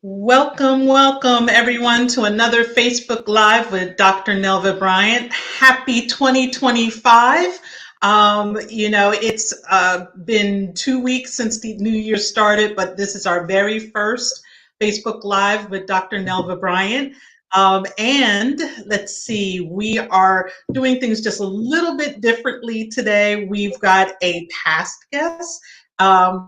Welcome, welcome everyone to another Facebook Live with Dr. Nelva Bryant. Happy 2025. It's been 2 weeks since the new year started, but this is our very first Facebook Live with Dr. Nelva Bryant. And let's see, we are doing things just a little bit differently today. We've got a past guest,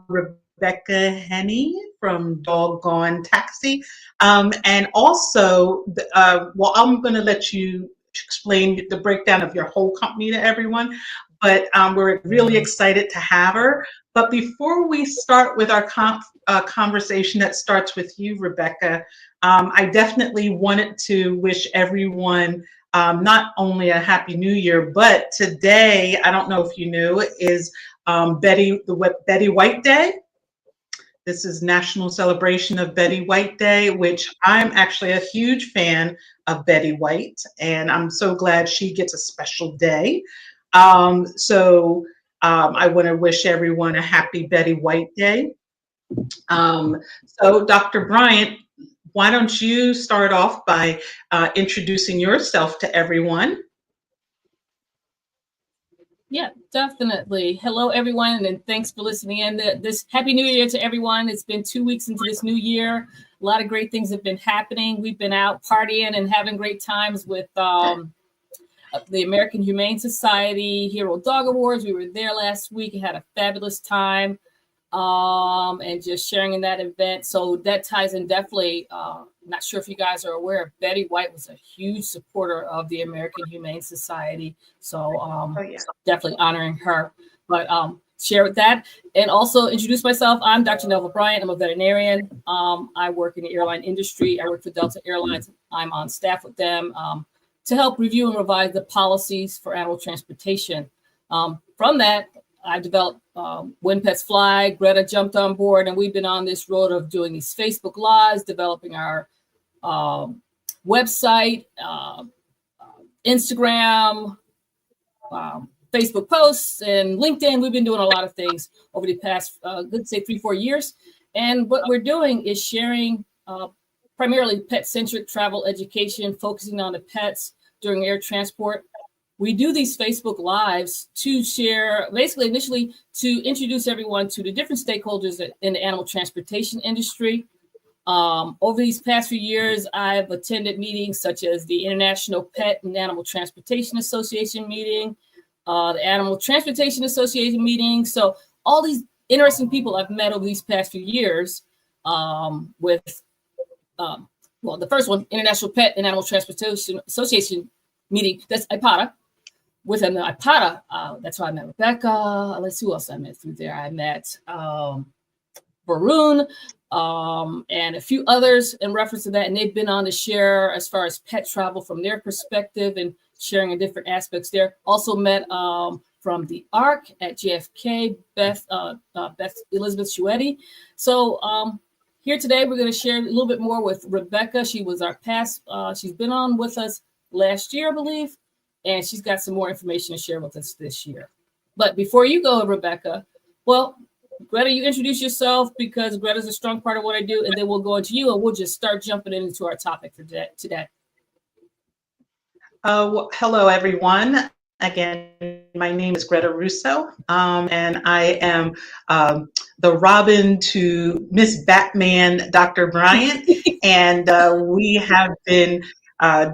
Rebecca Henney from Doggone Taxi. And also, I'm going to let you explain the breakdown of your whole company to everyone, but we're really excited to have her. But before we start with our conversation that starts with you, Rebecca, I definitely wanted to wish everyone not only a happy new year, but today, I don't know if you knew, is Betty White Day. This is National Celebration of Betty White Day, which I'm actually a huge fan of Betty White, and I'm so glad she gets a special day. I want to wish everyone a happy Betty White Day. So, Dr. Bryant, why don't you start off by introducing yourself to everyone? Yeah, definitely. Hello, everyone, and thanks for listening in. This Happy New Year to everyone. It's been 2 weeks into this new year. A lot of great things have been happening. We've been out partying and having great times with the American Humane Society Hero Dog Awards. We were there last week and had a fabulous time and just sharing in that event. So that ties in definitely. Not sure if you guys are aware, Betty White was a huge supporter of the American Humane Society. So definitely honoring her. But share with that. And also introduce myself. I'm Dr. Nelva Bryant. I'm a veterinarian. I work in the airline industry. I work for Delta Airlines. I'm on staff with them to help review and revise the policies for animal transportation. From that, I developed When Pets Fly. Greta jumped on board, and we've been on this road of doing these Facebook Lives, developing our website, Instagram, Facebook posts, and LinkedIn. We've been doing a lot of things over the past, let's say, 3-4 years. And what we're doing is sharing primarily pet-centric travel education, focusing on the pets during air transport. We do these Facebook Lives to share, basically initially to introduce everyone to the different stakeholders in the animal transportation industry. Over these past few years, I've attended meetings such as the International Pet and Animal Transportation Association meeting, the Animal Transportation Association meeting. So all these interesting people I've met over these past few years with, the first one, International Pet and Animal Transportation Association meeting, that's IPATA. With an IPATA, that's how I met Rebecca. Let's see who else I met through there. I met Varun and a few others in reference to that. And they've been on to share as far as pet travel from their perspective and sharing in different aspects there. Also met from the ARC at JFK, Beth Elizabeth Shuetti. So here today, we're going to share a little bit more with Rebecca. She was our past, she's been on with us last year, I believe. And she's got some more information to share with us this year. But before you go, Rebecca, well, Greta, you introduce yourself because Greta's a strong part of what I do, and then we'll go into you and we'll just start jumping into our topic for today. Hello, everyone. Again, my name is Greta Russo, and I am the Robin to Miss Batman, Dr. Bryant, and we have been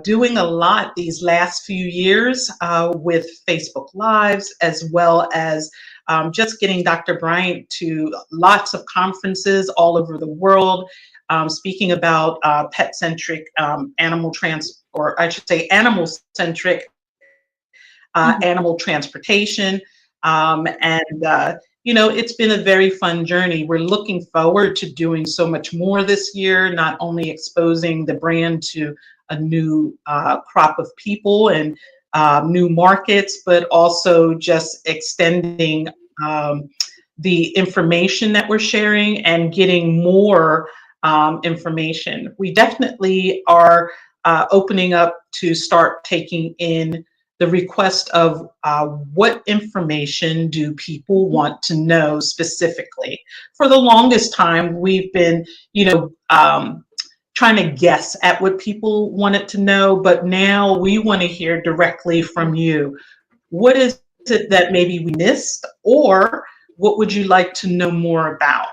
doing a lot these last few years with Facebook Lives, as well as just getting Dr. Bryant to lots of conferences all over the world, speaking about pet-centric animal-centric animal transportation. It's been a very fun journey. We're looking forward to doing so much more this year, not only exposing the brand to a new crop of people and new markets, but also just extending the information that we're sharing and getting more information. We definitely are opening up to start taking in the request of what information do people want to know specifically. For the longest time, we've been, trying to guess at what people wanted to know, but now we want to hear directly from you. What is it that maybe we missed, or what would you like to know more about?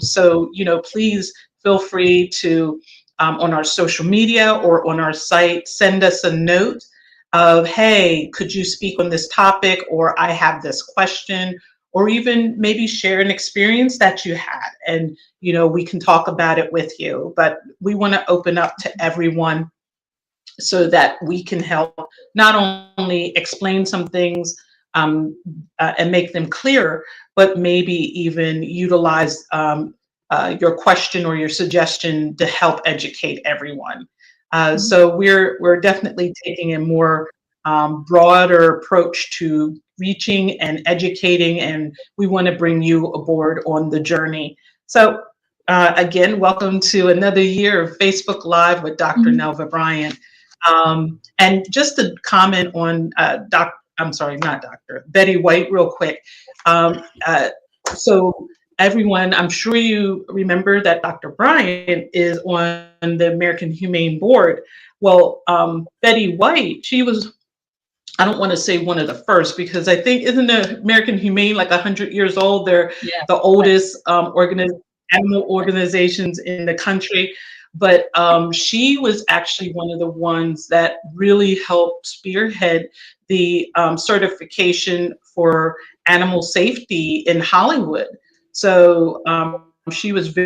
So, please feel free to, on our social media or on our site, send us a note of, hey, could you speak on this topic? Or I have this question, or even maybe share an experience that you had. And, we can talk about it with you. But we want to open up to everyone so that we can help not only explain some things and make them clearer, but maybe even utilize your question or your suggestion to help educate everyone. So we're definitely taking a more broader approach to reaching and educating, and we want to bring you aboard on the journey. So again, welcome to another year of Facebook Live with Dr. Nelva Bryant. And just to comment on Betty White real quick. So everyone, I'm sure you remember that Dr. Bryant is on the American Humane Board. Well, Betty White, she was, I don't want to say one of the first, because I think, isn't the American Humane like 100 years old? They're the oldest animal organizations in the country. But she was actually one of the ones that really helped spearhead the certification for animal safety in Hollywood. So she was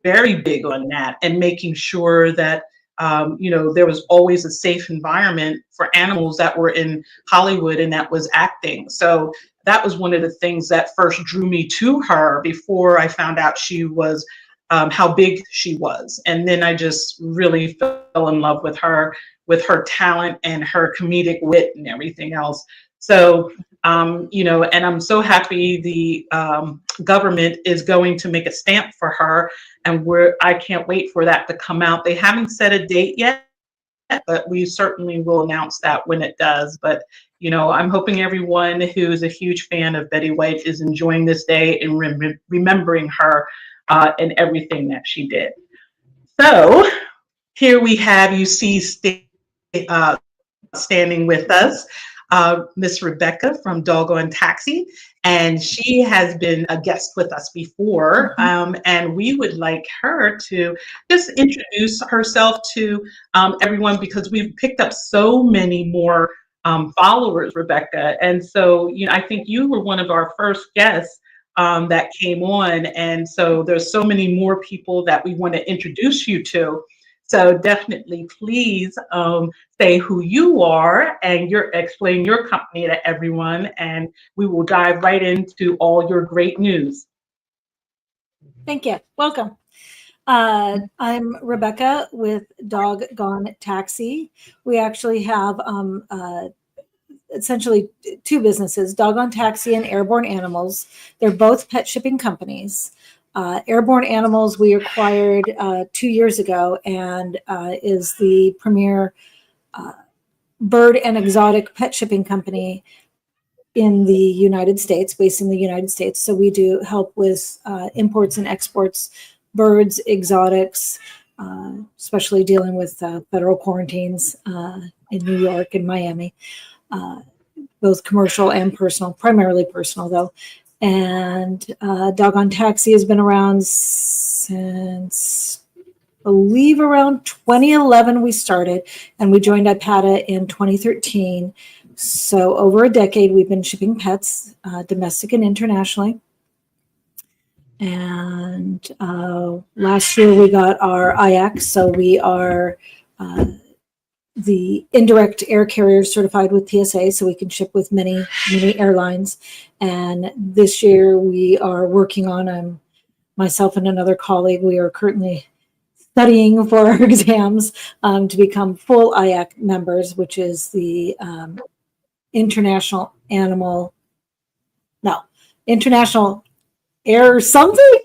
very big on that and making sure that there was always a safe environment for animals that were in Hollywood and that was acting. So that was one of the things that first drew me to her before I found out she was how big she was. And then I just really fell in love with her talent and her comedic wit and everything else. So, and I'm so happy the government is going to make a stamp for her, and I can't wait for that to come out. They haven't set a date yet, but we certainly will announce that when it does. But, I'm hoping everyone who is a huge fan of Betty White is enjoying this day and remembering her and everything that she did. So here we have, you see, standing with us, Miss Rebecca from Doggone Taxi, and she has been a guest with us before, and we would like her to just introduce herself to everyone, because we've picked up so many more followers, Rebecca, and so I think you were one of our first guests that came on, and so there's so many more people that we want to introduce you to. So definitely, please say who you are and explain your company to everyone, and we will dive right into all your great news. Thank you. Welcome. I'm Rebecca with Doggone Taxi. We actually have essentially two businesses, Doggone Taxi and Airborne Animals. They're both pet shipping companies. Airborne Animals we acquired 2 years ago, and is the premier bird and exotic pet shipping company in the United States, based in the United States. So we do help with imports and exports, birds, exotics, especially dealing with federal quarantines in New York and Miami, both commercial and personal, primarily personal though. And Doggone Taxi has been around since, I believe, around 2011 we started, and we joined IPATA in 2013. So over a decade, we've been shipping pets, domestic and internationally. And last year we got our IAC, so we are the indirect air carrier certified with TSA, so we can ship with many airlines. And this year we are working on, myself and another colleague, we are currently studying for our exams to become full IAC members, which is the International Air something.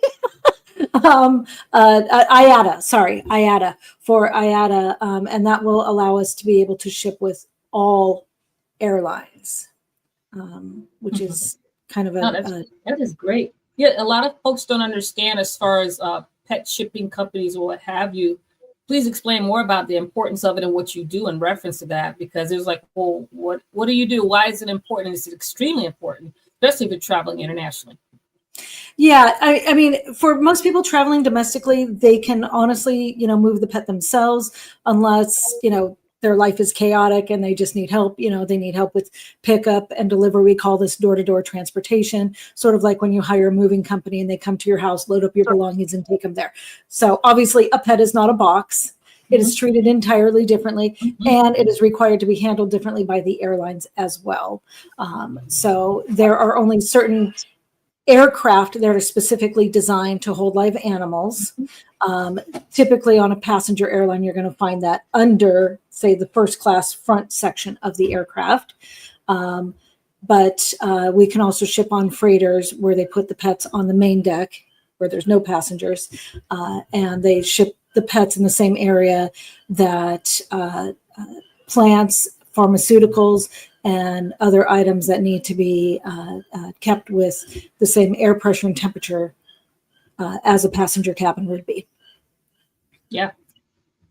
IATA, for IATA, and that will allow us to be able to ship with all airlines, which is kind of that is great. Yeah, a lot of folks don't understand as far as pet shipping companies or what have you. please explain more about the importance of it and what you do in reference to that, because it was like, well, what do you do? Why is it important? It's extremely important, especially if you're traveling internationally. Yeah, I mean, for most people traveling domestically, they can honestly, move the pet themselves, unless, their life is chaotic and they just need help. They need help with pickup and delivery. We call this door-to-door transportation, sort of like when you hire a moving company and they come to your house, load up your belongings and take them there. So obviously a pet is not a box. It is treated entirely differently, and it is required to be handled differently by the airlines as well. So there are only certain aircraft that are specifically designed to hold live animals. Typically on a passenger airline, you're going to find that under, say, the first class front section of the aircraft. But we can also ship on freighters where they put the pets on the main deck where there's no passengers, and they ship the pets in the same area that plants, pharmaceuticals, and other items that need to be kept with the same air pressure and temperature as a passenger cabin would be. Yeah.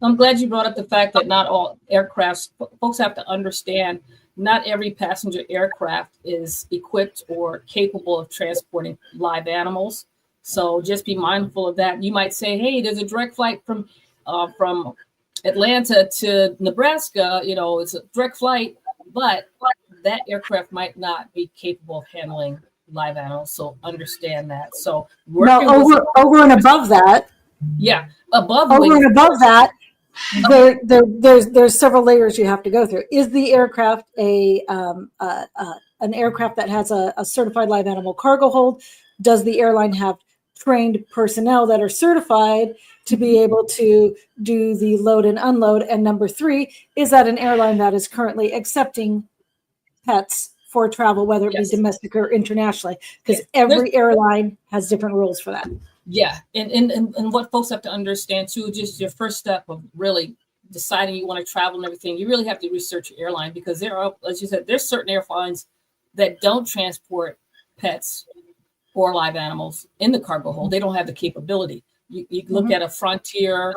I'm glad you brought up the fact that not all aircrafts, folks have to understand, not every passenger aircraft is equipped or capable of transporting live animals. So just be mindful of that. You might say, hey, there's a direct flight from Atlanta to Nebraska. It's a direct flight, but that aircraft might not be capable of handling live animals. So understand that. So over and above that. Yeah. Over and above that, there's several layers you have to go through. Is the aircraft an aircraft that has a certified live animal cargo hold? Does the airline have trained personnel that are certified to be able to do the load and unload? And number 3, is that an airline that is currently accepting pets for travel, whether it be domestic or internationally? Because every airline has different rules for that. Yeah. And what folks have to understand too, just your first step of really deciding you want to travel and everything, you really have to research your airline, because there are, as you said, there's certain airlines that don't transport pets or live animals in the cargo hold. They don't have the capability. You look at a Frontier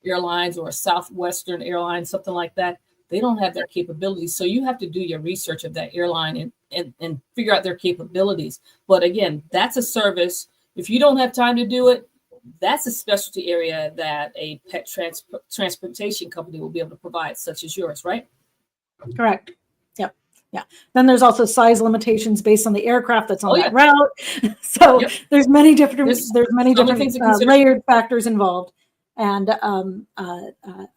Airlines or a Southwestern Airlines, something like that. They don't have their capabilities. So you have to do your research of that airline and figure out their capabilities. But again, that's a service. If you don't have time to do it, that's a specialty area that a pet transportation company will be able to provide, such as yours, right? Correct. Yep. Yeah. Then there's also size limitations based on the aircraft that's on that route. So there's many different layered factors involved. And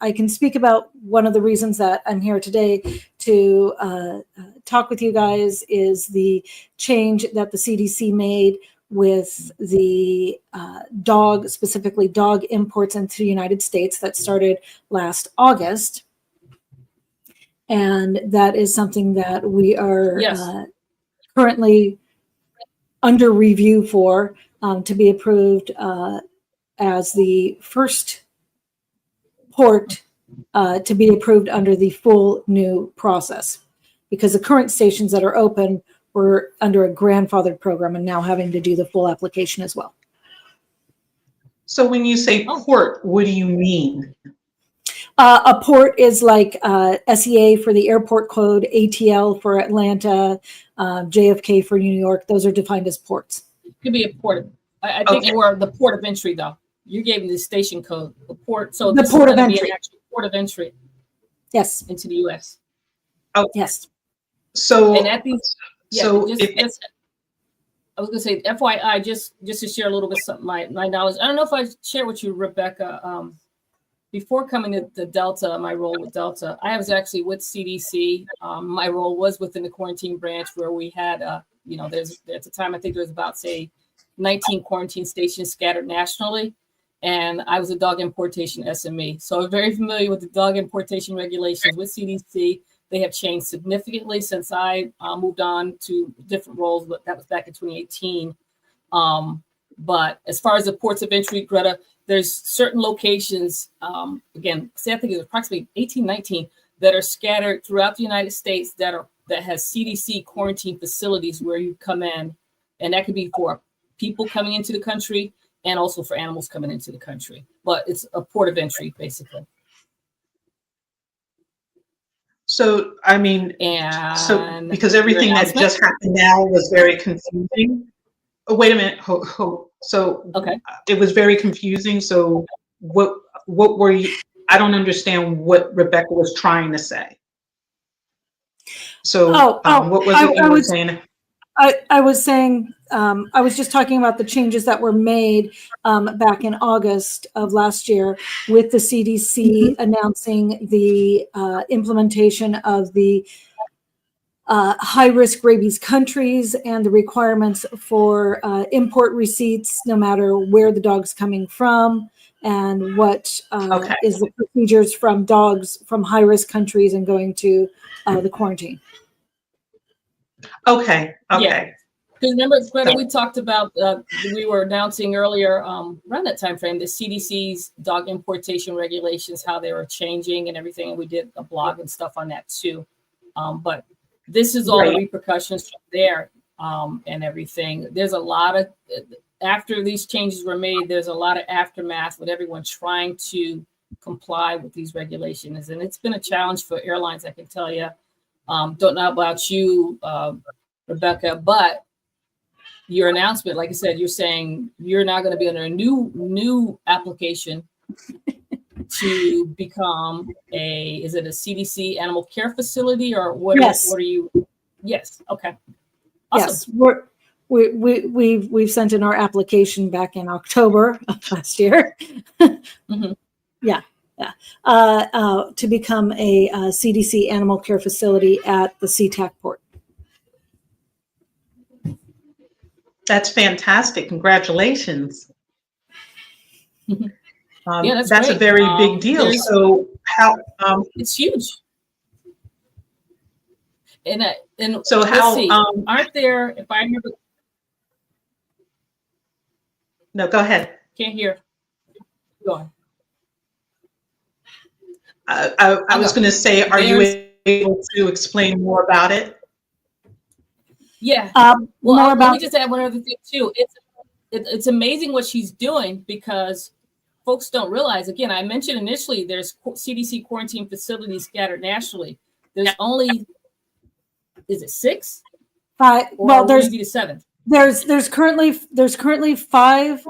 I can speak about one of the reasons that I'm here today to talk with you guys is the change that the CDC made with the specifically dog imports into the United States that started last August. And that is something that we are currently under review for to be approved as the first port to be approved under the full new process, because the current stations that are open were under a grandfathered program and now having to do the full application as well. So when you say port, what do you mean? A port is like SEA for the airport code, ATL for Atlanta, JFK for New York. Those are defined as ports. It could be a port. I think more the port of entry, though. You gave me the station code, the port. So the port of entry. An actual port of entry. Yes. Into the U.S. Oh, yes. So and at these. Yeah, I was going to say, FYI, just to share a little bit of my knowledge. I don't know if I shared with you, Rebecca, before coming to Delta, my role with Delta, I was actually with CDC. My role was within the quarantine branch where we had, there's at the time, I think there was about, say, 19 quarantine stations scattered nationally. And I was a dog importation SME. So I'm very familiar with the dog importation regulations with CDC. They have changed significantly since I moved on to different roles, but that was back in 2018. But as far as the ports of entry, Greta, there's certain locations, again, say I think it's approximately 18, 19, that are scattered throughout the United States that has CDC quarantine facilities where you come in. And that could be for people coming into the country. and also for animals coming into the country. But it's a port of entry, basically. So, I mean, And because everything that just happened now was very confusing. Oh, wait a minute. So okay. It was very confusing. So what were you, I don't understand what Rebecca was trying to say. So what was it you were saying? I was saying, I was just talking about the changes that were made back in August of last year with the CDC announcing the implementation of the high-risk rabies countries and the requirements for import receipts, no matter where the dog's coming from, and what is the procedures from dogs from high-risk countries and going to the quarantine. Okay. Yeah. Because remember, Greta, we talked about, we were announcing earlier around that time frame, the CDC's dog importation regulations, how they were changing and everything. And we did a blog and stuff on that too. But this is all the repercussions from there and everything. There's a lot of, after these changes were made, there's a lot of aftermath with everyone trying to comply with these regulations. And it's been a challenge for airlines, I can tell you. Don't know about you, Rebecca, but your announcement, like I said, you're saying you're now going to be under a new application to become is it a CDC animal care facility or what? Yes. What are you? Yes. Okay. Awesome. Yes, we've sent in our application back in October of last year. Yeah. To become a CDC animal care facility at the SeaTac port. That's fantastic. Congratulations. Yeah, that's a very big deal. So how? It's huge. And so how? Aren't there? If I remember. No, go ahead. Can't hear. Go on. I was going to say, are you able to explain more about it? Yeah. Well, let me just add one other thing too. It's amazing what she's doing because folks don't realize. Again, I mentioned initially there's CDC quarantine facilities scattered nationally. There's only, is it 6? 5. Or well, there's the 7th. There's currently 5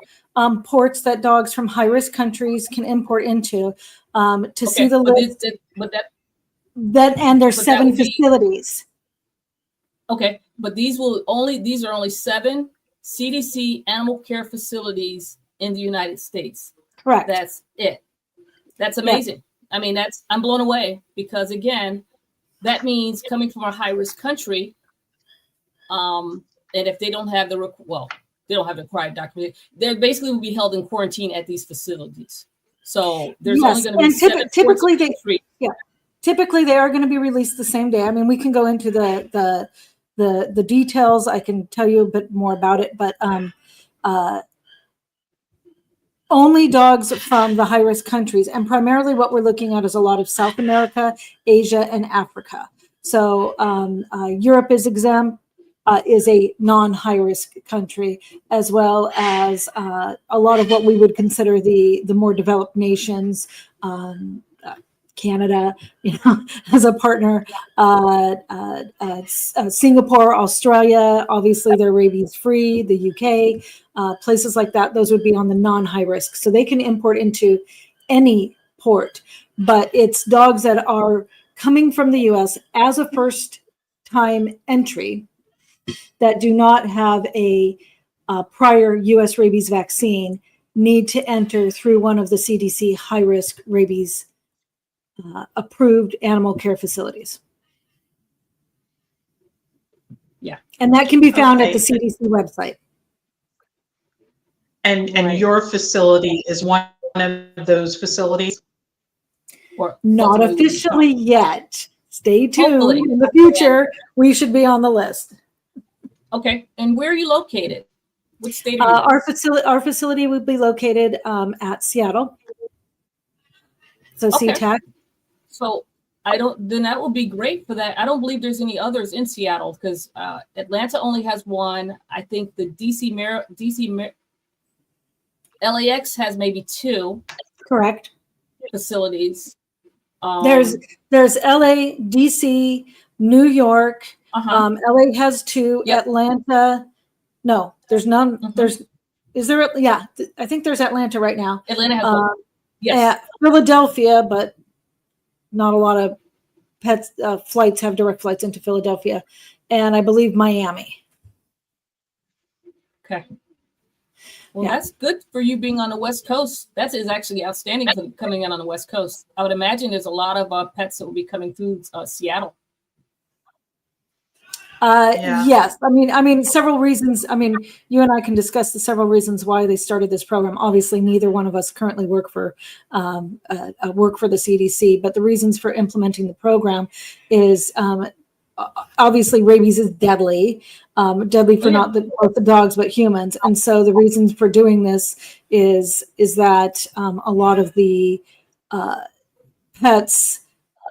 ports that dogs from high risk countries can import into. To see the list, and there's 7 facilities. Okay, but these are only 7 CDC animal care facilities in the United States. Correct. That's it. That's amazing. Yeah. I mean, I'm blown away because again, that means coming from a high risk country, and if they don't have they don't have the required document, they basically will be held in quarantine at these facilities. So there's only going to be 7 typically typically they are going to be released the same day. I mean, we can go into the details. I can tell you a bit more about it, but only dogs from the high-risk countries, and primarily what we're looking at is a lot of South America, Asia, and Africa. So Europe is exempt, is a non-high-risk country, as well as a lot of what we would consider the more developed nations. Canada, as a partner, Singapore, Australia, obviously they're rabies free, the UK, places like that, those would be on the non-high risk. So they can import into any port, but it's dogs that are coming from the US as a first time entry that do not have a prior US rabies vaccine need to enter through one of the CDC high risk rabies approved animal care facilities. Yeah. And that can be found at the CDC website. And your facility is one of those facilities? Or not officially yet. Stay tuned. Hopefully. In the future, we should be on the list. Okay. And where are you located? Which state are you Our facility would be located at Seattle. So SeaTac. So then that will be great for that. I don't believe there's any others in Seattle because Atlanta only has one. I think the DC LAX has maybe 2 Correct. facilities. There's LA, DC, New York. LA has 2. Yep. Atlanta. No, there's none. Mhm. Is there? Yeah, I think there's Atlanta right now. Atlanta has one. Yes. Philadelphia, but not a lot of flights have direct flights into Philadelphia, and I believe Miami. Okay. Well, Yeah. that's good for you being on the West Coast. That is actually outstanding for coming in on the West Coast. I would imagine there's a lot of pets that will be coming through Seattle. Yeah. Yes. I mean, several reasons. I mean, you and I can discuss the several reasons why they started this program. Obviously, neither one of us currently work for the CDC, but the reasons for implementing the program is obviously rabies is deadly, deadly for not both the dogs but humans, and so the reasons for doing this is that a lot of the pets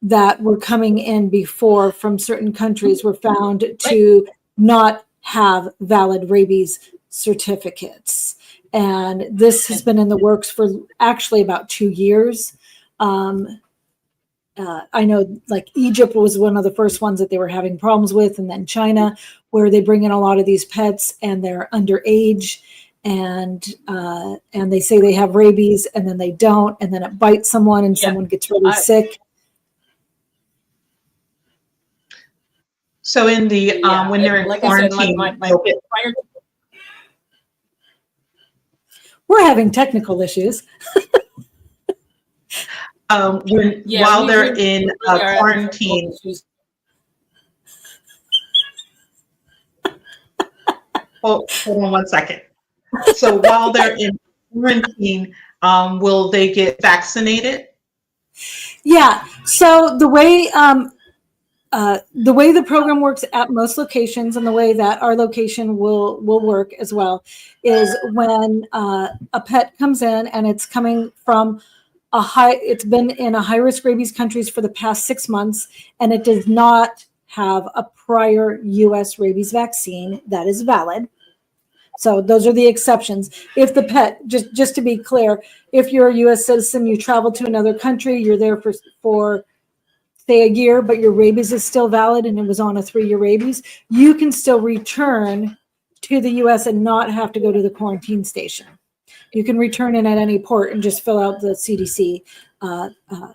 that were coming in before from certain countries were found to not have valid rabies certificates. And this has been in the works for actually about 2 years. I know like Egypt was one of the first ones that they were having problems with, and then China, where they bring in a lot of these pets and they're underage, and they say they have rabies and then they don't, and then it bites someone and someone gets really sick. So in the when they're in quarantine, we're having technical issues. While they're in quarantine. Hold on one second. So while they're in quarantine, will they get vaccinated? Yeah. So the way the program works at most locations, and the way that our location will work as well, is when a pet comes in and it's coming from it's been in a high-risk rabies countries for the past 6 months, and it does not have a prior U.S. rabies vaccine that is valid. So those are the exceptions. If the pet, just to be clear, if you're a U.S. citizen, you travel to another country, you're there for say a year, but your rabies is still valid and it was on a 3-year rabies, you can still return to the U.S. and not have to go to the quarantine station. You can return in at any port and just fill out the CDC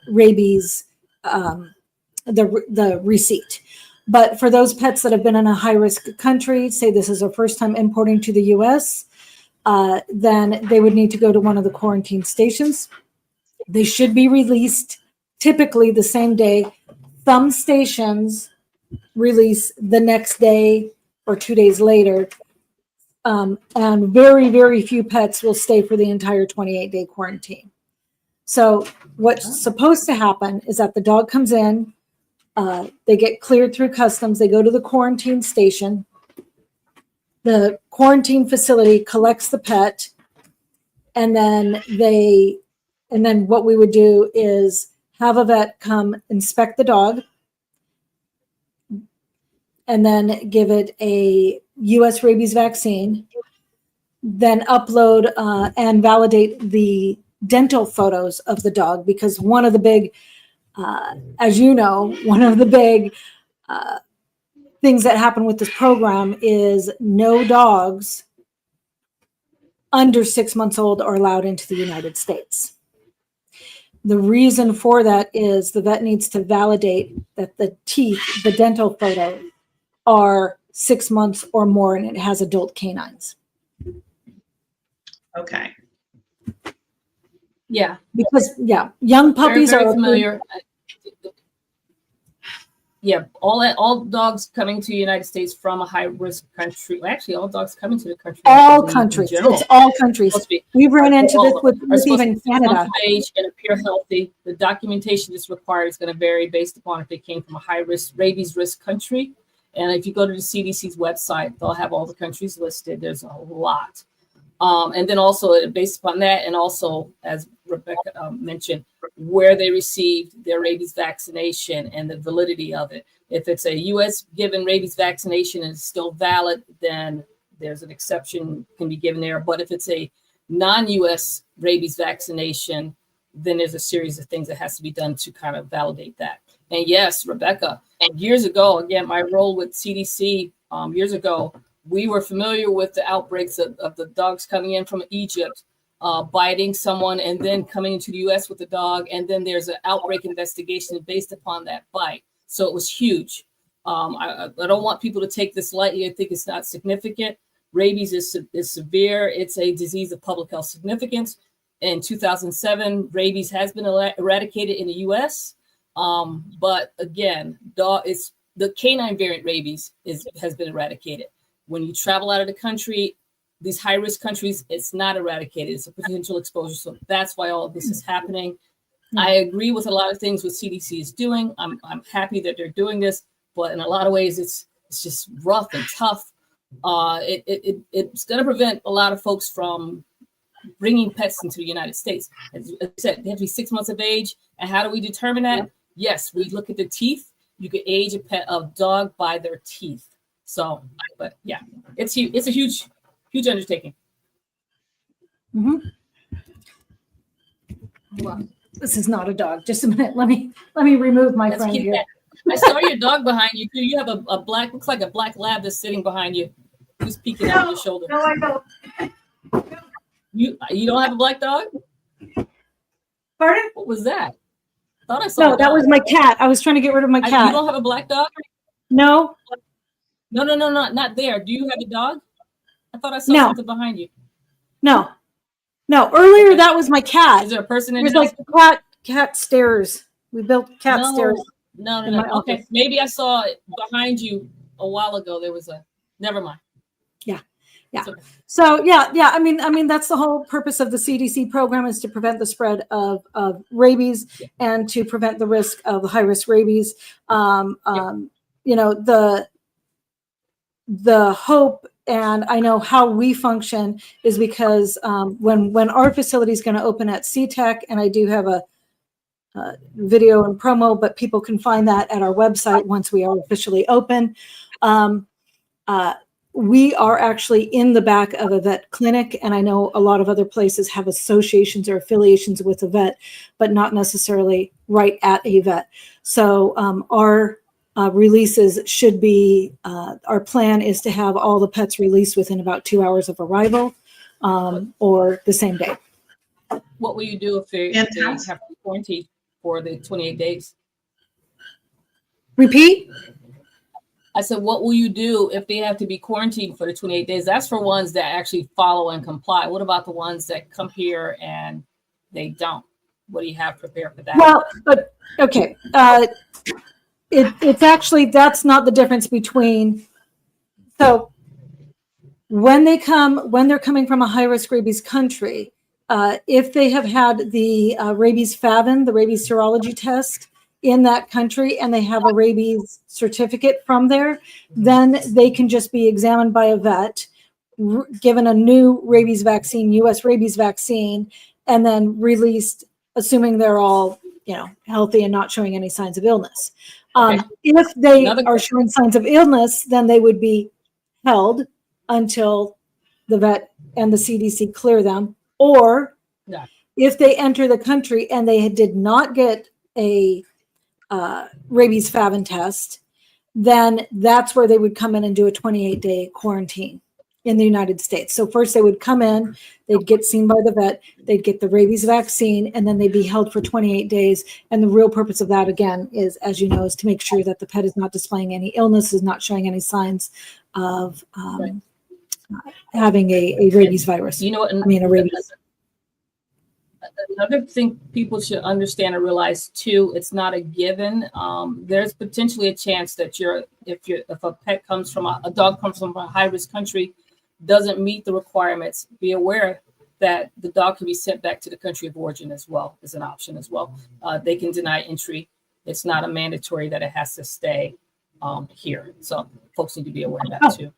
rabies, the receipt. But for those pets that have been in a high-risk country, say this is their first time importing to the U.S., then they would need to go to one of the quarantine stations. They should be released typically the same day. Some stations release the next day or 2 days later. And very, very few pets will stay for the entire 28-day quarantine. So what's supposed to happen is that the dog comes in, they get cleared through customs, they go to the quarantine station, the quarantine facility collects the pet, and then what we would do is have a vet come inspect the dog, and then give it a U.S. rabies vaccine, then upload and validate the dental photos of the dog, because one of the big, as you know, one of the big things that happen with this program is no dogs under 6 months old are allowed into the United States. The reason for that is the vet needs to validate that the teeth, the dental photo, are 6 months or more, and it has adult canines. Okay. Yeah. Because young puppies very are familiar. Yeah, all dogs coming to the United States from a high-risk country. Actually, all dogs coming to the country. All countries. It's all countries. We've run into this with even Canada. Age and appear healthy. The documentation that's required is going to vary based upon if they came from a high-risk rabies risk country. And if you go to the CDC's website, they'll have all the countries listed. There's a lot. And then also based upon that, and also as Rebecca mentioned, where they received their rabies vaccination and the validity of it. If it's a U.S. given rabies vaccination and it's still valid, then there's an exception can be given there. But if it's a non-US rabies vaccination, then there's a series of things that has to be done to kind of validate that. And yes, Rebecca, years ago, again, my role with CDC, years ago, we were familiar with the outbreaks of the dogs coming in from Egypt, biting someone and then coming into the US with the dog. And then there's an outbreak investigation based upon that bite. So it was huge. I don't want people to take this lightly. I think it's not significant. Rabies is severe. It's a disease of public health significance. In 2007, rabies has been eradicated in the US. But again, the canine variant rabies has been eradicated. When you travel out of the country, these high-risk countries, it's not eradicated. It's a potential exposure. So that's why all of this is happening. Mm-hmm. I agree with a lot of things what CDC is doing. I'm happy that they're doing this, but in a lot of ways, it's just rough and tough. It's going to prevent a lot of folks from bringing pets into the United States. As I said, they have to be 6 months of age. And how do we determine that? Yeah. Yes, we look at the teeth. You can age a dog by their teeth. So, but yeah, it's a huge undertaking. Mm-hmm. Well, this is not a dog. Just a minute. Let me remove my friend here. I saw your dog behind you too. You have a black, looks like a black lab that's sitting behind you, who's peeking out your shoulder. No, I don't. You don't have a black dog? Pardon? What was that? I thought I saw. No, that was my cat. I was trying to get rid of my cat. You don't have a black dog? No. No, not there. Do you have a dog? I thought I saw something behind you. No. Earlier, okay. That was my cat. Is there a person in the house? There's like cat stairs. We built cat stairs. No. Okay, maybe I saw it behind you a while ago. There was never mind. Yeah. So yeah. I mean, that's the whole purpose of the CDC program, is to prevent the spread of rabies and to prevent the risk of high-risk rabies. The hope, and I know how we function, is because when our facility is going to open at CTEC, and I do have a video and promo, but people can find that at our website once we are officially open. We are actually in the back of a vet clinic, and I know a lot of other places have associations or affiliations with a vet, but not necessarily right at a vet. So our releases should be, our plan is to have all the pets released within about 2 hours of arrival, or the same day. What will you do if they have to quarantine for the 28 days? Repeat? I said, what will you do if they have to be quarantined for the 28 days? That's for ones that actually follow and comply. What about the ones that come here and they don't? What do you have prepared for that? Well, but okay. It's actually, that's not the difference between, so when they're coming from a high-risk rabies country, if they have had the rabies FAVN, the rabies serology test in that country, and they have a rabies certificate from there, then they can just be examined by a vet, given a new rabies vaccine, US rabies vaccine, and then released, assuming they're all, healthy and not showing any signs of illness. Okay. If they are showing signs of illness, then they would be held until the vet and the CDC clear them. Or if they enter the country and they did not get a rabies FAVN test, then that's where they would come in and do a 28-day quarantine in the United States. So first they would come in, they'd get seen by the vet, they'd get the rabies vaccine, and then they'd be held for 28 days. And the real purpose of that, again, is, as you know, is to make sure that the pet is not displaying any illness, is not showing any signs of having a rabies virus. You know what? A rabies. Another thing people should understand and realize too, it's not a given. There's potentially a chance that if a pet comes from a dog comes from a high-risk country, doesn't meet the requirements, be aware that the dog can be sent back to the country of origin as well, as an option as well. They can deny entry. It's not a mandatory that it has to stay here. So folks need to be aware of that too.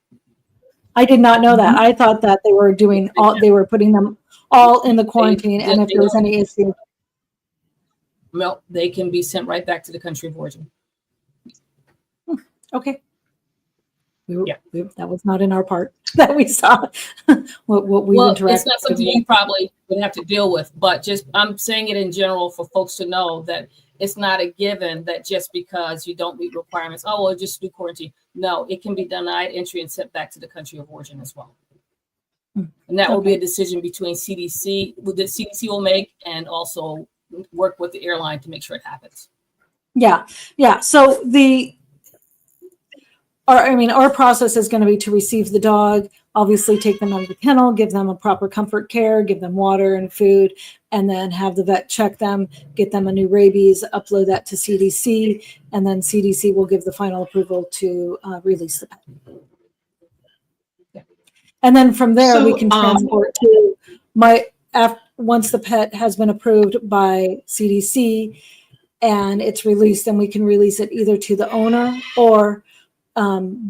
I did not know that. I thought that they were doing they were putting them all in the quarantine, and if there was any issue. No, they can be sent right back to the country of origin. Okay. That was not in our part that we saw. what we Well, interacted it's not something with. you probably would have to deal with, but just I'm saying it in general for folks to know that it's not a given that just because you don't meet requirements, oh, well, just do quarantine. No, it can be denied entry and sent back to the country of origin as well. And that will be a decision between CDC, the CDC will make, and also work with the airline to make sure it happens. Yeah. So our process is going to be to receive the dog, obviously take them out of the kennel, give them a proper comfort care, give them water and food, and then have the vet check them, get them a new rabies, upload that to CDC, and then CDC will give the final approval to release the pet. And then from there, we can transport to once the pet has been approved by CDC and it's released, then we can release it either to the owner or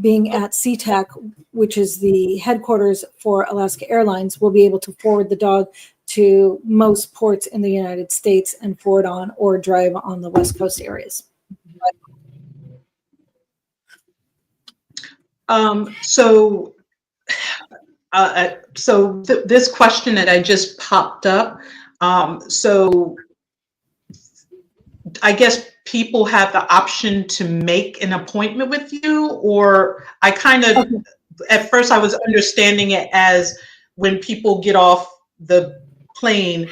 being at SeaTac, which is the headquarters for Alaska Airlines, we'll be able to forward the dog to most ports in the United States and forward on or drive on the West Coast areas. This question that I just popped up, so I guess people have the option to make an appointment with you, or I kind of, at first I was understanding it as when people get off the plane,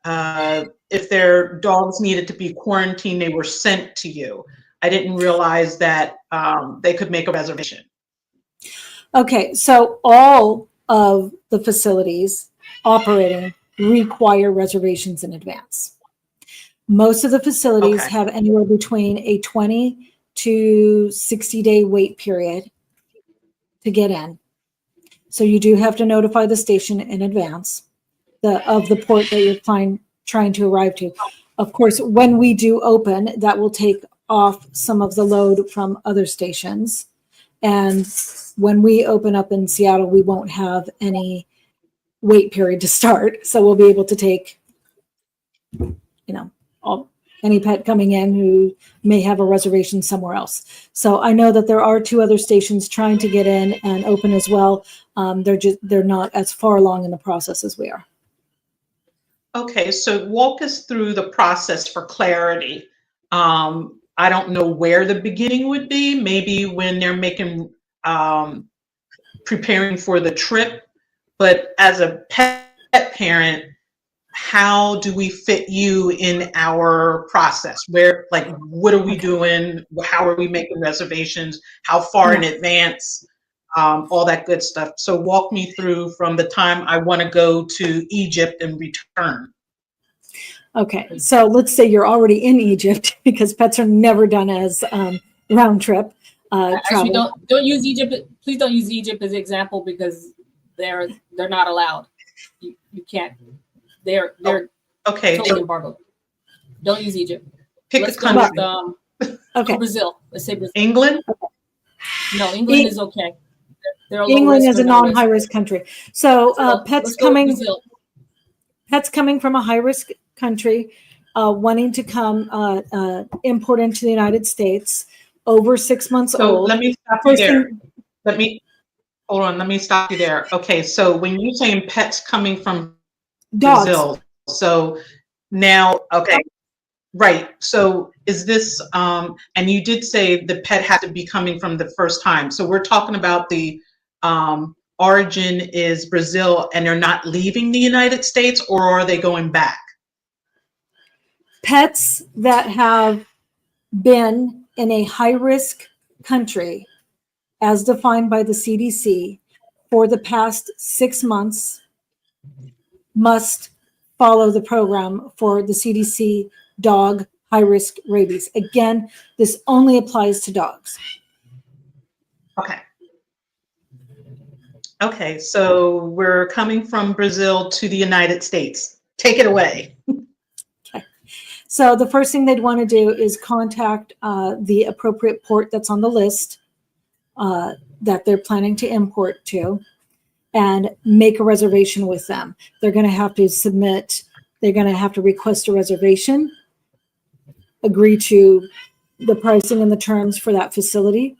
if their dogs needed to be quarantined, they were sent to you. I didn't realize that they could make a reservation. Okay, so all of the facilities operating require reservations in advance. Most of the facilities have anywhere between a 20 to 60-day wait period to get in. So you do have to notify the station in advance of the port that you're trying to arrive to. Of course, when we do open, that will take off some of the load from other stations. And when we open up in Seattle, we won't have any wait period to start. So we'll be able to take, any pet coming in who may have a reservation somewhere else. So I know that there are 2 other stations trying to get in and open as well. They're not as far along in the process as we are. Okay, so walk us through the process for clarity. I don't know where the beginning would be. Maybe when they're making, preparing for the trip, but as a pet parent, how do we fit you in our process? What are we doing? How are we making reservations? How far in advance? All that good stuff. So walk me through from the time I want to go to Egypt and return. Okay, so let's say you're already in Egypt because pets are never done as round trip. Actually, don't use Egypt. Please don't use Egypt as an example because they're not allowed. You can't. They're totally embargoed. Don't use Egypt. Let's go with Brazil. Let's say Brazil. England? No, England is okay. England is a non-high risk country. So pets coming from a high risk country, wanting to come import into the United States, over 6 months old. Let me stop you there. Hold on. Let me stop you there. Okay, so when you're saying pets coming from dogs. Brazil, so now, right. So is this, and you did say the pet had to be coming from the first time. So we're talking about the origin is Brazil and they're not leaving the United States, or are they going back? Pets that have been in a high-risk country, as defined by the CDC, for the past 6 months, must follow the program for the CDC dog high-risk rabies. Again, this only applies to dogs. Okay, so we're coming from Brazil to the United States. Take it away. So the first thing they'd want to do is contact the appropriate port that's on the list that they're planning to import to and make a reservation with them. They're going to have to request a reservation, agree to the pricing and the terms for that facility,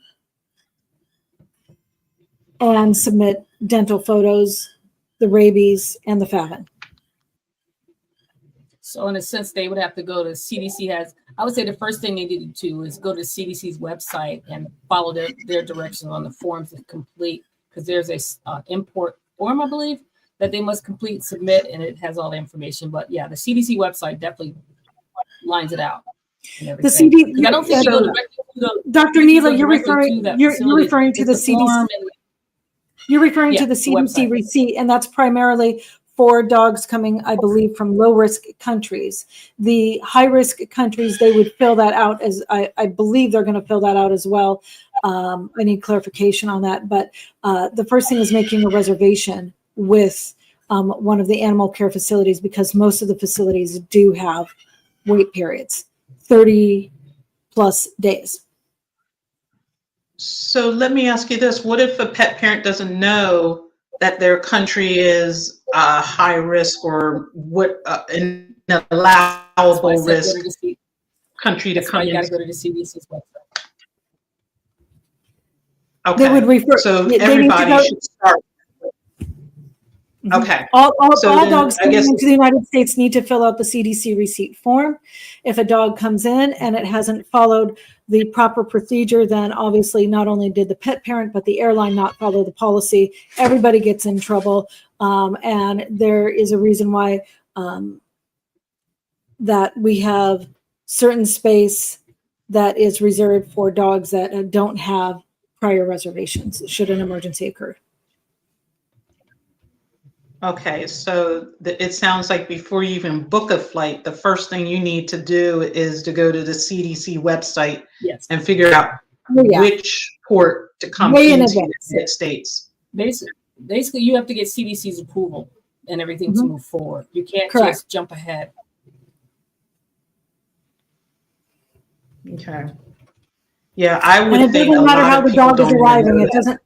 and submit dental photos, the rabies, and the FAVN. So in a sense, they would have to go to CDC I would say the first thing they need to do is go to CDC's website and follow their directions on the forms to complete, because there's a import form, I believe, that they must complete, submit, and it has all the information. But yeah, the CDC website definitely lines it out. The CD, I don't think you go directly to the Dr. Neela, you're referring to the CDC. You're referring to the CDC receipt, and that's primarily for dogs coming, I believe, from low-risk countries. The high-risk countries, they would fill that out as, I believe they're going to fill that out as well. I need clarification on that. But the first thing is making a reservation with one of the animal care facilities, because most of the facilities do have wait periods, 30 plus days. So let me ask you this. What if a pet parent doesn't know that their country is high risk or what an allowable risk country to come in? You got to go to the CDC's website. Okay. They would refer, so everybody should start. Okay. All dogs coming into the United States need to fill out the CDC receipt form. If a dog comes in and it hasn't followed the proper procedure, then obviously not only did the pet parent, but the airline not follow the policy. Everybody gets in trouble. And there is a reason why that we have certain space that is reserved for dogs that don't have prior reservations should an emergency occur. Okay, so it sounds like before you even book a flight, the first thing you need to do is to go to the CDC website and figure out which port to come into the United States. Basically, you have to get CDC's approval and everything to move forward. You can't just jump ahead. Okay. Yeah, I would think it doesn't matter how the dog is arriving. It doesn't.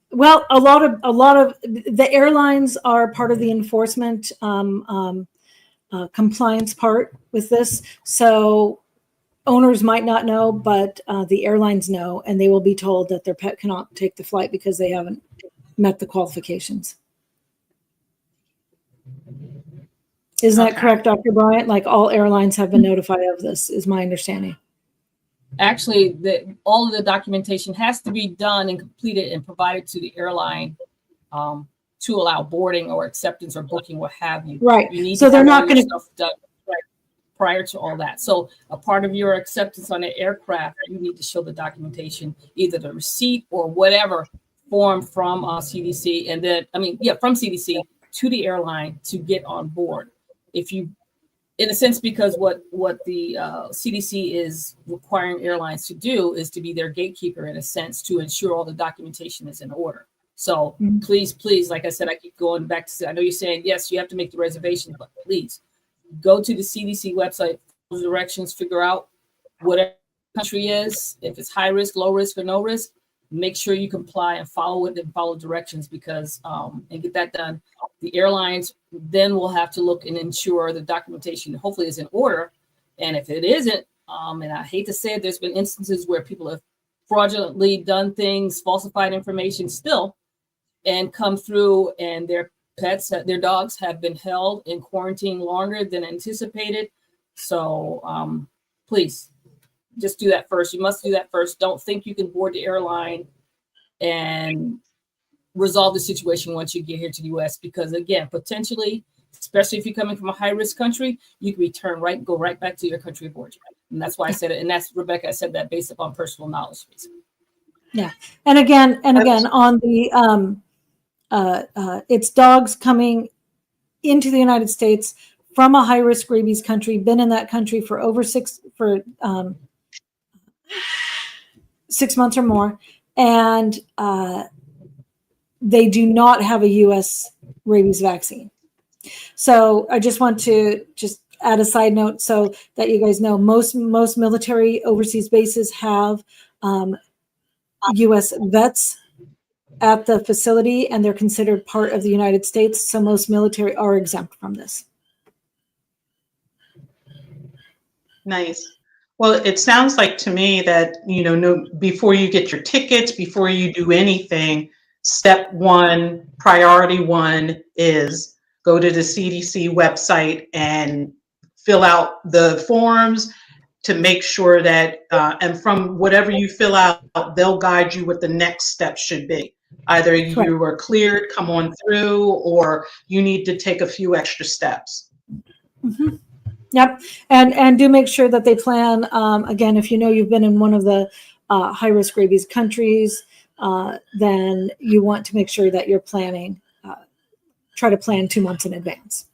Well, a lot of the airlines are part of the enforcement compliance part with this. So owners might not know, but the airlines know, and they will be told that their pet cannot take the flight because they haven't met the qualifications. Isn't that correct, Dr. Bryant? Like all airlines have been notified of this, is my understanding. Actually, all of the documentation has to be done and completed and provided to the airline to allow boarding or acceptance or booking, what have you. Right. You need so to they're not going to prior to all that. So a part of your acceptance on the aircraft, you need to show the documentation, either the receipt or whatever form from CDC, and then from CDC to the airline to get on board. If you, in a sense, because what the CDC is requiring airlines to do is to be their gatekeeper, in a sense, to ensure all the documentation is in order. So please, like I said, I keep going back to, I know you're saying, yes, you have to make the reservation, but please go to the CDC website, follow the directions, figure out whatever the country is, if it's high risk, low risk, or no risk, make sure you comply and follow it and follow directions, because and get that done. The airlines then will have to look and ensure the documentation hopefully is in order. And if it isn't, and I hate to say it, there's been instances where people have fraudulently done things, falsified information still, and come through, and their pets, their dogs have been held in quarantine longer than anticipated. So please just do that first. You must do that first. Don't think you can board the airline and resolve the situation once you get here to the U.S. Because again, potentially, especially if you're coming from a high-risk country, you can go right back to your country of origin. And that's why I said it. And that's Rebecca. I said that based upon personal knowledge, basically. Yeah, and again on the it's dogs coming into the United States from a high-risk rabies country, been in that country for over 6 months or more, and they do not have a U.S. rabies vaccine. So I just want to add a side note so that you guys know, most military overseas bases have U.S. vets at the facility, and they're considered part of the United States. So most military are exempt from this. Nice. Well, it sounds like to me that, before you get your tickets, before you do anything, step one, priority one is go to the CDC website and fill out the forms to make sure that, and from whatever you fill out, they'll guide you what the next step should be. Either you are cleared, come on through, or you need to take a few extra steps. Mm-hmm. Yep, and do make sure that they plan. Again, if you know you've been in one of the high-risk rabies countries, then you want to make sure that you're planning. Try to plan 2 months in advance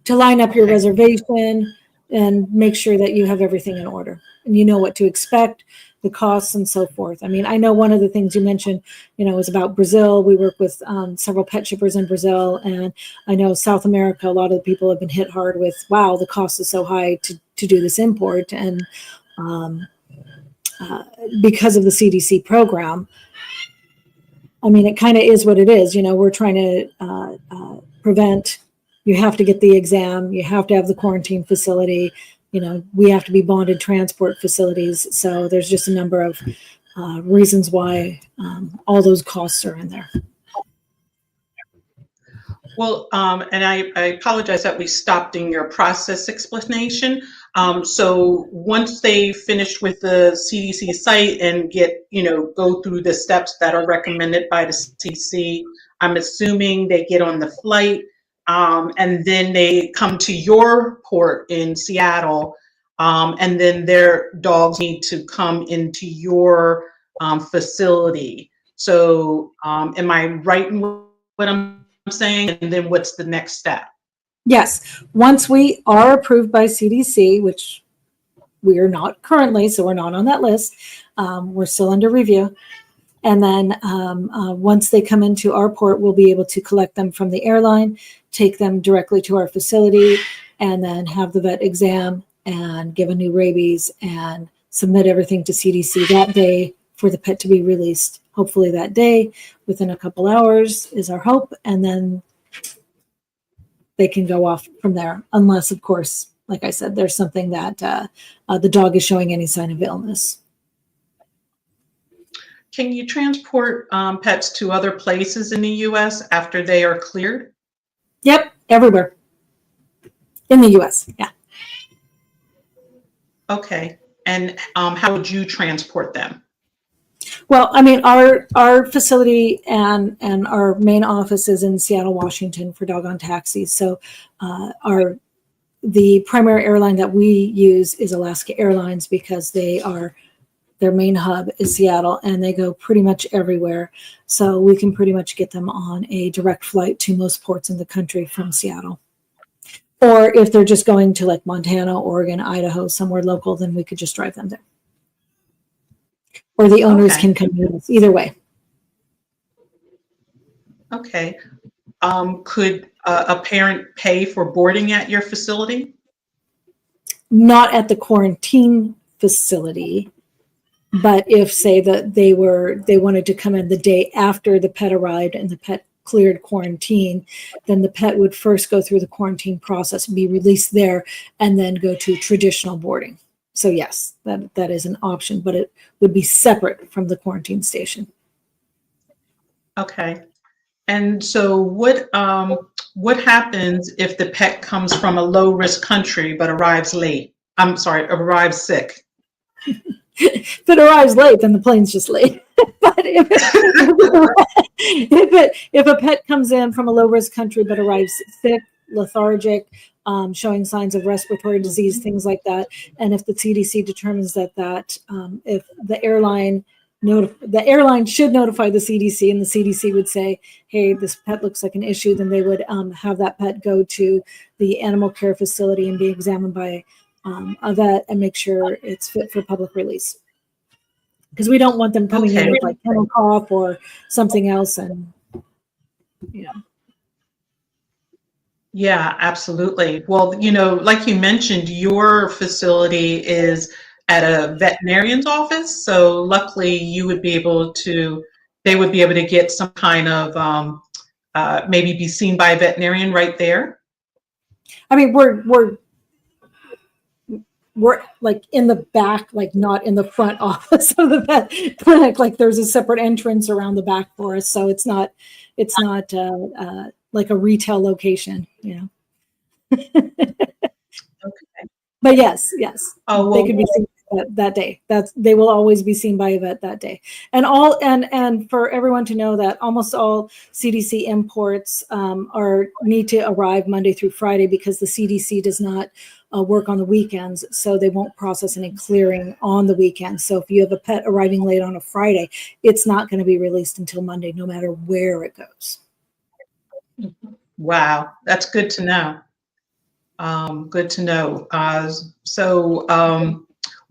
to line up your reservation and make sure that you have everything in order and you know what to expect, the costs and so forth. I mean, I know one of the things you mentioned, is about Brazil. We work with several pet shippers in Brazil, and I know South America, a lot of the people have been hit hard with, wow, the cost is so high to do this import. And because of the CDC program, I mean, it kind of is what it is. We're trying to prevent. You have to get the exam. You have to have the quarantine facility. We have to be bonded transport facilities. So there's just a number of reasons why all those costs are in there. Well, and I apologize that we stopped in your process explanation. So once they finish with the CDC site and go through the steps that are recommended by the CDC, I'm assuming they get on the flight, and then they come to your port in Seattle, and then their dogs need to come into your facility. So am I right in what I'm saying? And then what's the next step? Yes. Once we are approved by CDC, which we are not currently, so we're not on that list, we're still under review. And then once they come into our port, we'll be able to collect them from the airline, take them directly to our facility, and then have the vet exam and give a new rabies and submit everything to CDC that day for the pet to be released. Hopefully that day, within a couple hours is our hope. And then they can go off from there, unless, of course, like I said, there's something that the dog is showing any sign of illness. Can you transport pets to other places in the U.S. after they are cleared? Yep, everywhere in the U.S. Yeah. Okay. And how would you transport them? Well, I mean, our facility and our main office is in Seattle, Washington for Doggone Taxis. So the primary airline that we use is Alaska Airlines because their main hub is Seattle and they go pretty much everywhere. So we can pretty much get them on a direct flight to most ports in the country from Seattle. Or if they're just going to like Montana, Oregon, Idaho, somewhere local, then we could just drive them there. Or the owners can come with us, either way. Okay. Could a parent pay for boarding at your facility? Not at the quarantine facility, but if, say, that they wanted to come in the day after the pet arrived and the pet cleared quarantine, then the pet would first go through the quarantine process, be released there, and then go to traditional boarding. So yes, that is an option, but it would be separate from the quarantine station. Okay. And so what happens if the pet comes from a low-risk country but arrives late? I'm sorry, arrives sick. If it arrives late, then the plane's just late. But if a pet comes in from a low-risk country but arrives sick, lethargic, showing signs of respiratory disease, things like that, and if the CDC determines that if the airline should notify the CDC, and the CDC would say, hey, this pet looks like an issue, then they would have that pet go to the animal care facility and be examined by a vet and make sure it's fit for public release. Because we don't want them coming in with like kennel cough or something else, and Yeah, absolutely. Well, like you mentioned, your facility is at a veterinarian's office. So luckily they would be able to get some kind of, maybe be seen by a veterinarian right there. I mean, we're like in the back, like not in the front office of the vet clinic. Like there's a separate entrance around the back for us, so it's not like a retail location, you know. Okay. But yes, Oh, they well, could be seen that day. They will always be seen by a vet that day. And for everyone to know that almost all CDC imports need to arrive Monday through Friday, because the CDC does not work on the weekends, so they won't process any clearing on the weekend. So if you have a pet arriving late on a Friday, it's not going to be released until Monday, no matter where it goes. wow, that's good to know. Good to know.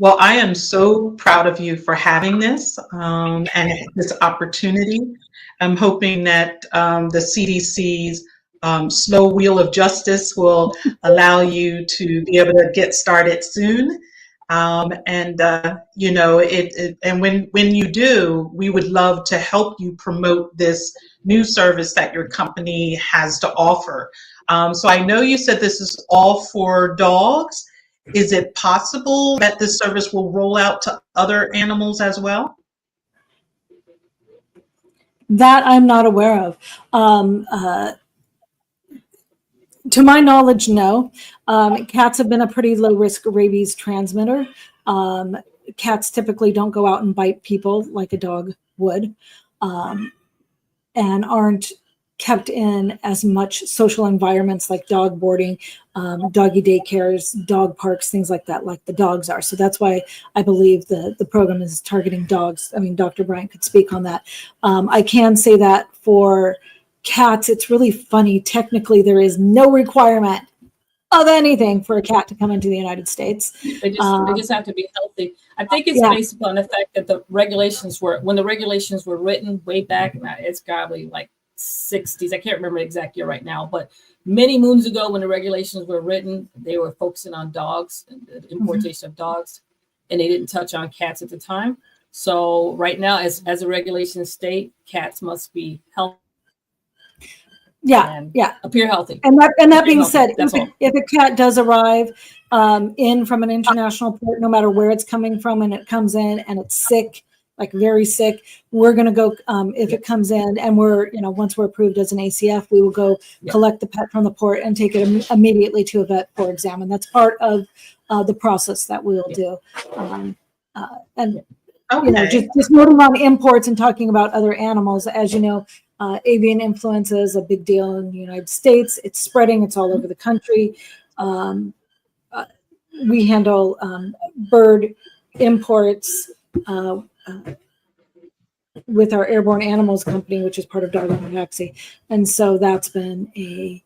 Well, I am so proud of you for having this and this opportunity. I'm hoping that the CDC's slow wheel of justice will allow you to be able to get started soon. And when you do, we would love to help you promote this new service that your company has to offer. So I know you said this is all for dogs. Is it possible that this service will roll out to other animals as well? That I'm not aware of. To my knowledge, no. Cats have been a pretty low risk rabies transmitter. Cats typically don't go out and bite people like a dog would, and aren't kept in as much social environments like dog boarding, doggy daycares, dog parks, things like that, like the dogs are. So that's why I believe the program is targeting dogs. I mean, Dr. Bryant could speak on that. I can say that for cats, it's really funny. Technically, there is no requirement of anything for a cat to come into the United States. They just have to be healthy. I think it's based upon the fact that when the regulations were written way back, it's probably like 60s. I can't remember the exact year right now, but many moons ago when the regulations were written, they were focusing on dogs and the importation of dogs, and they didn't touch on cats at the time. So right now, as a regulation state, cats must be healthy. Appear healthy. And that being said, if a cat does arrive in from an international port, no matter where it's coming from, and it comes in and it's sick, like very sick, we're going to go, if it comes in and once we're approved as an ACF, we will go collect the pet from the port and take it immediately to a vet for exam. And that's part of the process that we'll do. Just moving on imports and talking about other animals, as you know, avian influenza is a big deal in the United States. It's spreading. It's all over the country. We handle bird imports with our airborne animals company, which is part of Dog on Taxi. And so that's been a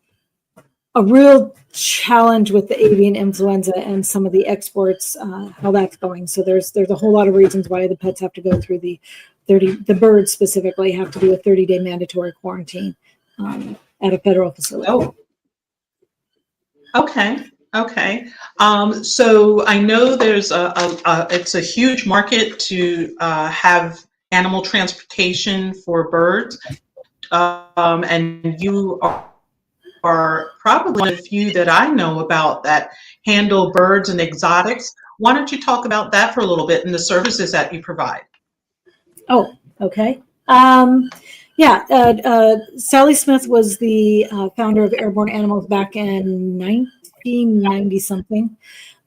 real challenge with the avian influenza and some of the exports, how that's going. So there's a whole lot of reasons why the pets have to go through the birds specifically have to do a 30-day mandatory quarantine at a federal facility. Oh, okay. So I know there's it's a huge market to have animal transportation for birds, and you are probably one of the few that I know about that handle birds and exotics. Why don't you talk about that for a little bit and the services that you provide? Oh, okay. Sally Smith was the founder of Airborne Animals back in 1990 something.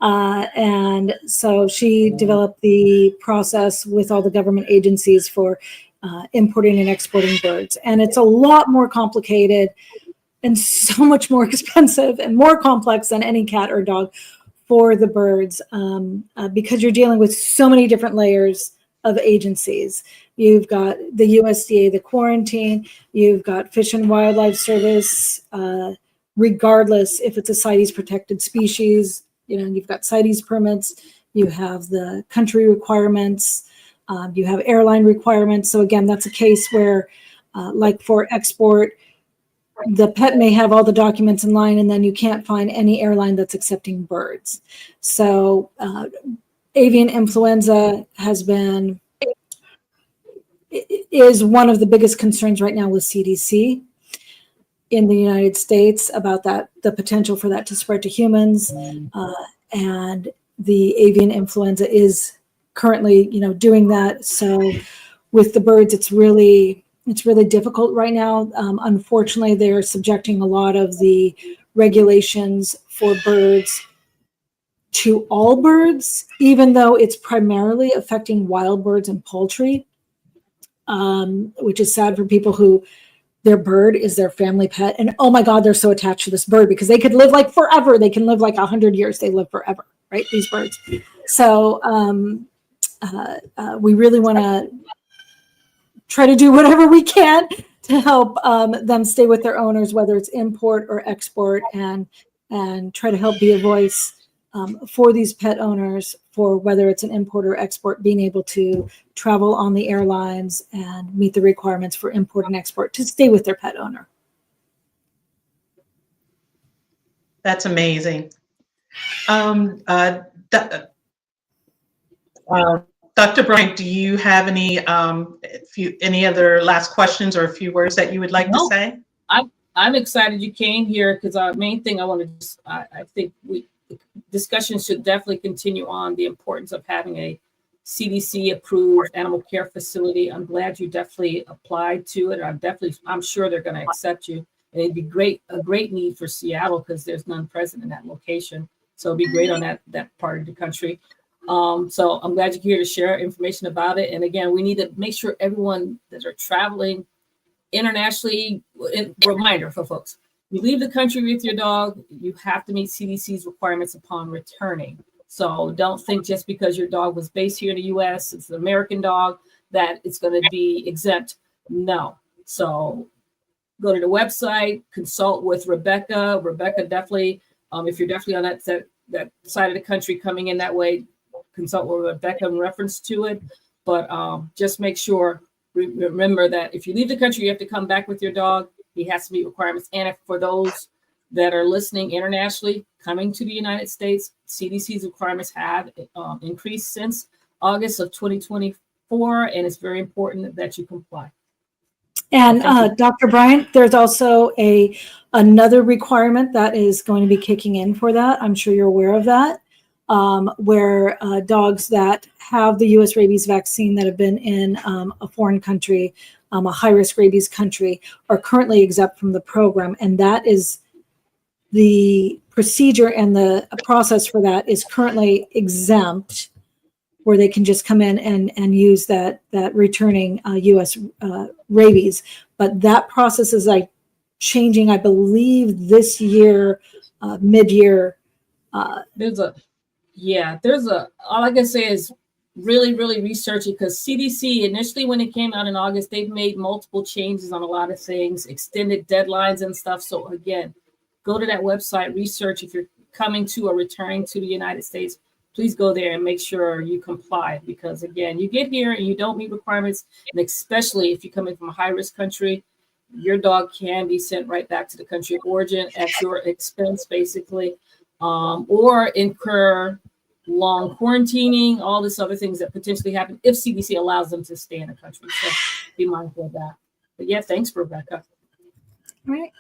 And so she developed the process with all the government agencies for importing and exporting birds. And it's a lot more complicated and so much more expensive and more complex than any cat or dog for the birds, because you're dealing with so many different layers of agencies. You've got the USDA, the quarantine, you've got Fish and Wildlife Service, regardless if it's a CITES protected species, you've got CITES permits, you have the country requirements, you have airline requirements. So again, that's a case where, like for export, the pet may have all the documents in line and then you can't find any airline that's accepting birds. So avian influenza is one of the biggest concerns right now with CDC in the United States about the potential for that to spread to humans. And the avian influenza is currently, doing that. So with the birds, it's really difficult right now. Unfortunately, they're subjecting a lot of the regulations for birds to all birds, even though it's primarily affecting wild birds and poultry, which is sad for people who their bird is their family pet. And oh my God, they're so attached to this bird because they could live like forever. They can live like 100 years. They live forever, right? These birds. So we really want to try to do whatever we can to help them stay with their owners, whether it's import or export, and try to help be a voice for these pet owners, for whether it's an import or export, being able to travel on the airlines and meet the requirements for import and export to stay with their pet owner. That's amazing. Dr. Bryant, do you have any other last questions or a few words that you would like to say? I'm excited you came here because our main thing I think discussion should definitely continue on the importance of having a CDC approved animal care facility. I'm glad you definitely applied to it. I'm sure they're going to accept you. And it'd be a great need for Seattle because there's none present in that location. So it'd be great on that part of the country. So I'm glad you're here to share information about it. And again, we need to make sure everyone that are traveling internationally, reminder for folks, you leave the country with your dog, you have to meet CDC's requirements upon returning. So don't think just because your dog was based here in the US, it's an American dog, that it's going to be exempt. No. So go to the website, consult with Rebecca. Rebecca definitely, if you're definitely on that side of the country coming in that way, consult with Rebecca in reference to it. But just make sure, remember that if you leave the country, you have to come back with your dog. He has to meet requirements. And for those that are listening internationally, coming to the United States, CDC's requirements have increased since August of 2024, and it's very important that you comply. And Dr. Bryant, there's also another requirement that is going to be kicking in for that. I'm sure you're aware of that, where dogs that have the U.S. rabies vaccine that have been in a foreign country, a high-risk rabies country, are currently exempt from the program. And that is the procedure, and the process for that is currently exempt, where they can just come in and use that returning U.S. Rabies. But that process is changing, I believe, this year, mid-year. All I can say is really, really research it, because CDC initially, when it came out in August, they've made multiple changes on a lot of things, extended deadlines and stuff. So again, go to that website, research. If you're coming to or returning to the United States, please go there and make sure you comply, because again, you get here and you don't meet requirements, and especially if you're coming from a high-risk country, your dog can be sent right back to the country of origin at your expense, basically, or incur long quarantining, all this other things that potentially happen if CDC allows them to stay in the country. So be mindful of that. But yeah, thanks, Rebecca. All right.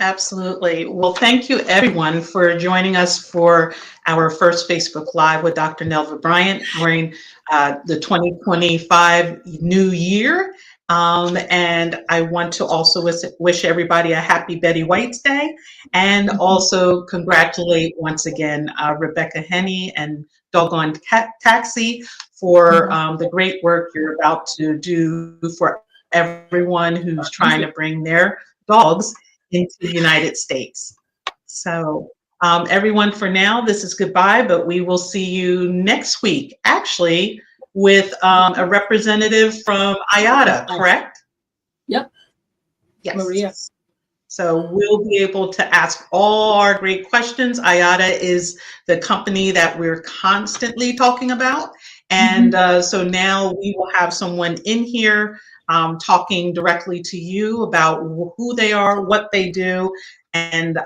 Absolutely. Well, thank you everyone for joining us for our first Facebook Live with Dr. Nelva Bryant during the 2025 new year. And I want to also wish everybody a happy Betty White's Day, and also congratulate once again Rebecca Henney and Doggone Taxi for the great work you're about to do for everyone who's trying to bring their dogs into the United States. So everyone, for now, this is goodbye, but we will see you next week, actually, with a representative from IATA, correct? Yep. Yes. Maria. So we'll be able to ask all our great questions. IATA is the company that we're constantly talking about. And so now we will have someone in here talking directly to you about who they are, what they do. And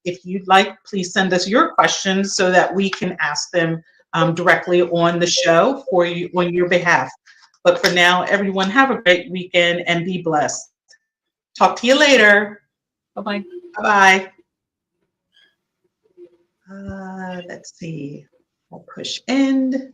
if you'd like, please send us your questions so that we can ask them directly on the show for you on your behalf. But for now, everyone, have a great weekend and be blessed. Talk to you later. Bye-bye. Bye-bye. Let's see. I'll push end.